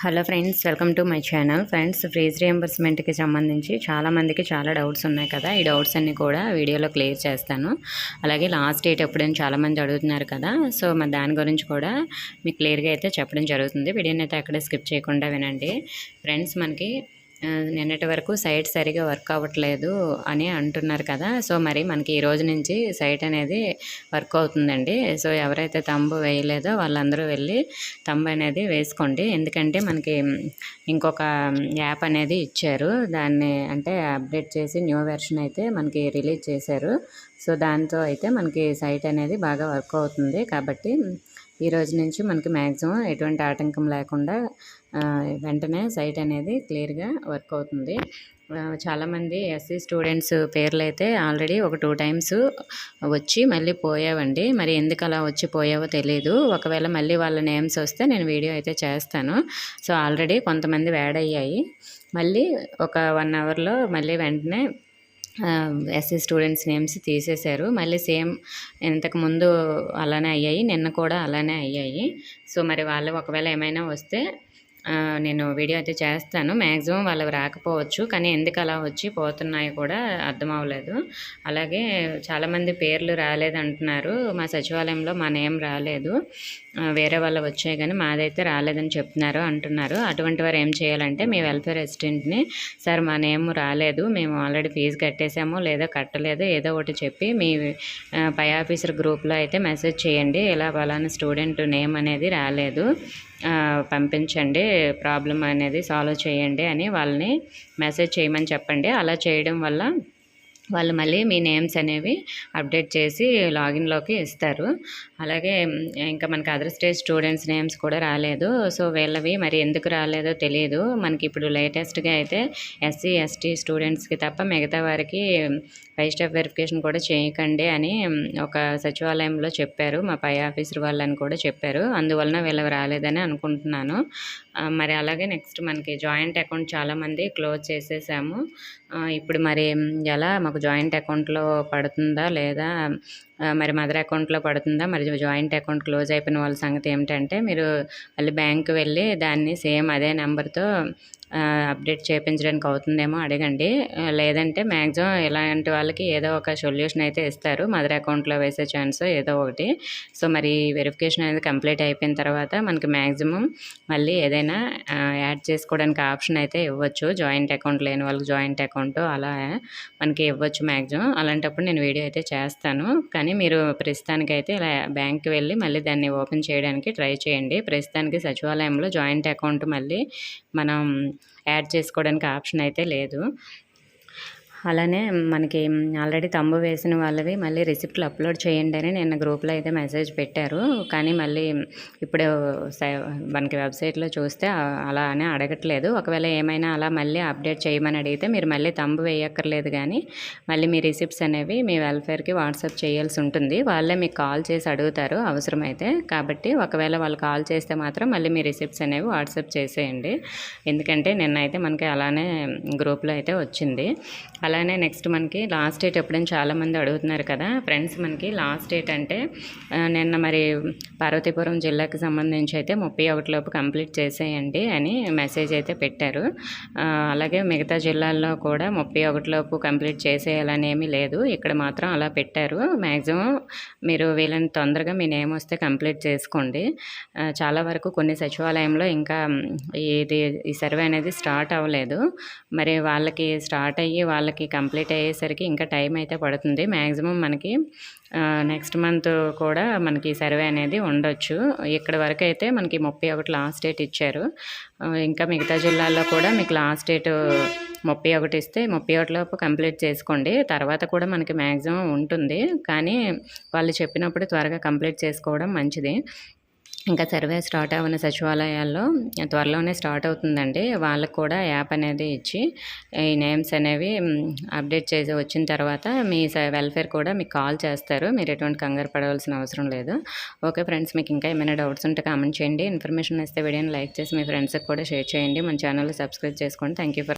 Hello friends, welcome to my channel. Friends, fees రియంబర్స్మెంట్కి సంబంధించి చాలామందికి చాలా డౌట్స్ ఉన్నాయి కదా. ఈ డౌట్స్ అన్నీ కూడా వీడియోలో క్లియర్ చేస్తాను. అలాగే లాస్ట్ డేట్ ఎప్పుడైనా చాలామంది అడుగుతున్నారు కదా. సో మరి దాని గురించి కూడా మీకు క్లియర్గా అయితే చెప్పడం జరుగుతుంది. వీడియోని అయితే అక్కడే స్కిప్ చేయకుండా వినండి. ఫ్రెండ్స్, మనకి నిన్నటి వరకు సైట్ సరిగా వర్క్ అవ్వట్లేదు అని అంటున్నారు కదా. సో మరి మనకి ఈ రోజు నుంచి సైట్ అనేది వర్క్ అవుతుందండి. సో ఎవరైతే తంబు వేయలేదో వాళ్ళందరూ వెళ్ళి తంబు అనేది వేసుకోండి. ఎందుకంటే మనకి ఇంకొక యాప్ అనేది ఇచ్చారు. దాన్ని అంటే అప్డేట్ చేసి న్యూ వెర్షన్ అయితే మనకి రిలీజ్ చేశారు. సో దాంతో అయితే మనకి సైట్ అనేది బాగా వర్క్ అవుతుంది. కాబట్టి ఈ రోజు నుంచి మనకి మ్యాక్సిమం ఎటువంటి ఆటంకం లేకుండా వెంటనే సైట్ అనేది క్లియర్గా వర్క్ అవుతుంది. చాలామంది ఎస్సీ స్టూడెంట్స్ పేర్లు అయితే ఆల్రెడీ ఒక 2 టైమ్స్ వచ్చి మళ్ళీ పోయావండి. మరి ఎందుకు అలా వచ్చి పోయావో తెలియదు. ఒకవేళ మళ్ళీ వాళ్ళ నేమ్స్ వస్తే నేను వీడియో అయితే చేస్తాను. సో ఆల్రెడీ కొంతమంది యాడ్ అయ్యాయి. మళ్ళీ ఒక 1 అవర్లో మళ్ళీ వెంటనే ఎస్సీ స్టూడెంట్స్ నేమ్స్ తీసేశారు. మళ్ళీ సేమ్ ఇంతకుముందు అలానే అయ్యాయి, నిన్న కూడా అలానే అయ్యాయి. సో మరి వాళ్ళు ఒకవేళ ఏమైనా వస్తే నేను వీడియో అయితే చేస్తాను. మ్యాక్సిమం వాళ్ళవి రాకపోవచ్చు, కానీ ఎందుకు అలా వచ్చి పోతున్నాయో కూడా అర్థం అవ్వలేదు. అలాగే చాలామంది పేర్లు రాలేదంటున్నారు. మా సచివాలయంలో మా నేమ్ రాలేదు, వేరే వాళ్ళు వచ్చాయి కానీ మాదైతే రాలేదని చెప్తున్నారు అంటున్నారు. అటువంటి వారు ఏం చేయాలంటే మీ వెల్ఫేర్ అసిస్టెంట్ని, సార్ మా నేమ్ రాలేదు, మేము ఆల్రెడీ ఫీజు కట్టేసాము లేదా కట్టలేదు ఏదో ఒకటి చెప్పి మీ పై ఆఫీసర్ గ్రూప్లో అయితే మెసేజ్ చేయండి. ఇలా ఫలానా స్టూడెంట్ నేమ్ అనేది రాలేదు, పంపించండి, ప్రాబ్లం అనేది సాల్వ్ చేయండి అని వాళ్ళని మెసేజ్ చేయమని చెప్పండి. అలా చేయడం వల్ల వాళ్ళు మళ్ళీ మీ నేమ్స్ అనేవి అప్డేట్ చేసి లాగిన్లోకి ఇస్తారు. అలాగే ఇంకా మనకి అదర్ స్టేట్ స్టూడెంట్స్ నేమ్స్ కూడా రాలేదు. సో వీళ్ళవి మరి ఎందుకు రాలేదో తెలియదు. మనకి ఇప్పుడు లేటెస్ట్గా అయితే ఎస్సీ ఎస్టీ స్టూడెంట్స్కి తప్ప మిగతా వారికి 5 స్టెప్ వెరిఫికేషన్ కూడా చేయకండి అని ఒక సచివాలయంలో చెప్పారు. మా పై ఆఫీసర్ వాళ్ళని కూడా చెప్పారు. అందువలన వీళ్ళవి రాలేదని అనుకుంటున్నాను. మరి అలాగే నెక్స్ట్ మనకి జాయింట్ అకౌంట్ చాలామంది క్లోజ్ చేసేసాము. ఇప్పుడు మరి ఎలా మాకు జాయింట్ అకౌంట్లో పడుతుందా లేదా, మరి మదర్ అకౌంట్లో పడుతుందా, మరి జాయింట్ అకౌంట్ క్లోజ్ అయిపోయిన వాళ్ళ సంగతి ఏమిటంటే మీరు మళ్ళీ బ్యాంకు వెళ్ళి దాన్ని సేమ్ అదే నెంబర్తో అప్డేట్ చేయించడానికి అవుతుందేమో అడగండి. లేదంటే మ్యాక్సిమం ఇలాంటి వాళ్ళకి ఏదో ఒక సొల్యూషన్ అయితే ఇస్తారు, మదర్ అకౌంట్లో వేసే ఛాన్స్ ఏదో ఒకటి. సో మరి వెరిఫికేషన్ అనేది కంప్లీట్ అయిపోయిన తర్వాత మనకి మ్యాక్సిమం మళ్ళీ ఏదైనా యాడ్ చేసుకోవడానికి ఆప్షన్ అయితే ఇవ్వచ్చు. జాయింట్ అకౌంట్ లేని వాళ్ళకి జాయింట్ అకౌంట్ అలా మనకి ఇవ్వచ్చు మ్యాక్సిమం. అలాంటప్పుడు నేను వీడియో అయితే చేస్తాను. కానీ మీరు ప్రస్తుతానికైతే ఇలా బ్యాంక్కి వెళ్ళి మళ్ళీ దాన్ని ఓపెన్ చేయడానికి ట్రై చేయండి. ప్రస్తుతానికి సచివాలయంలో జాయింట్ అకౌంట్ మళ్ళీ మనం యాడ్ చేసుకోవడానికి ఆప్షన్ అయితే లేదు. అలానే మనకి ఆల్రెడీ తంబు వేసిన వాళ్ళవి మళ్ళీ రిసిప్ట్లు అప్లోడ్ చేయండి అని నిన్న గ్రూప్లో అయితే మెసేజ్ పెట్టారు. కానీ మళ్ళీ ఇప్పుడు మనకి వెబ్సైట్లో చూస్తే అలా అని అడగట్లేదు. ఒకవేళ ఏమైనా అలా మళ్ళీ అప్డేట్ చేయమని అడిగితే మీరు మళ్ళీ తంబు వేయక్కర్లేదు, కానీ మళ్ళీ మీ రిసిప్ట్స్ అనేవి మీ వెల్ఫేర్కి వాట్సాప్ చేయాల్సి ఉంటుంది. వాళ్ళే మీకు కాల్ చేసి అడుగుతారు అవసరమైతే. కాబట్టి ఒకవేళ వాళ్ళు కాల్ చేస్తే మాత్రం మళ్ళీ మీ రిసిప్ట్స్ అనేవి వాట్సాప్ చేసేయండి. ఎందుకంటే నిన్న అయితే మనకి అలానే గ్రూప్లో అయితే వచ్చింది. అలానే నెక్స్ట్ మనకి లాస్ట్ డేట్ ఎప్పుడైనా చాలామంది అడుగుతున్నారు కదా. ఫ్రెండ్స్, మనకి లాస్ట్ డేట్ అంటే నిన్న మరి పార్వతీపురం జిల్లాకి సంబంధించి అయితే 31 లోపు కంప్లీట్ చేసేయండి అని మెసేజ్ అయితే పెట్టారు. అలాగే మిగతా జిల్లాల్లో కూడా 31 లోపు కంప్లీట్ చేసేయాలని ఏమీ లేదు, ఇక్కడ మాత్రం అలా పెట్టారు. మ్యాక్సిమం మీరు వీళ్ళని తొందరగా మీ నేమ్ వస్తే కంప్లీట్ చేసుకోండి. చాలా వరకు కొన్ని సచివాలయంలో ఇంకా ఈ సర్వే అనేది స్టార్ట్ అవ్వలేదు. మరి వాళ్ళకి స్టార్ట్ అయ్యి వాళ్ళకి కంప్లీట్ అయ్యేసరికి ఇంకా టైం అయితే పడుతుంది. మ్యాక్సిమం మనకి నెక్స్ట్ మంత్ కూడా మనకి సర్వే అనేది ఉండొచ్చు. ఇక్కడ వరకు అయితే మనకి 31 లాస్ట్ డేట్ ఇచ్చారు. ఇంకా మిగతా జిల్లాల్లో కూడా మీకు లాస్ట్ డేట్ 31 ఇస్తే 31 లోపు కంప్లీట్ చేసుకోండి. తర్వాత కూడా మనకి మ్యాక్సిమం ఉంటుంది, కానీ వాళ్ళు చెప్పినప్పుడు త్వరగా కంప్లీట్ చేసుకోవడం మంచిది. ఇంకా సర్వే స్టార్ట్ అవ్వని సచివాలయాల్లో త్వరలోనే స్టార్ట్ అవుతుందండి. వాళ్ళకు కూడా యాప్ అనేది ఇచ్చి ఈ నేమ్స్ అనేవి అప్డేట్ చేసి వచ్చిన తర్వాత మీ వెల్ఫేర్ కూడా మీకు కాల్ చేస్తారు. మీరు ఎటువంటి కంగారు పడవలసిన అవసరం లేదు. ఓకే ఫ్రెండ్స్, మీకు ఇంకా ఏమైనా డౌట్స్ ఉంటే కామెంట్ చేయండి. ఇన్ఫర్మేషన్ ఇస్తే వీడియోని లైక్ చేసి మీ ఫ్రెండ్స్కి కూడా షేర్ చేయండి. మన ఛానల్ సబ్స్క్రైబ్ చేసుకోండి. Thank you for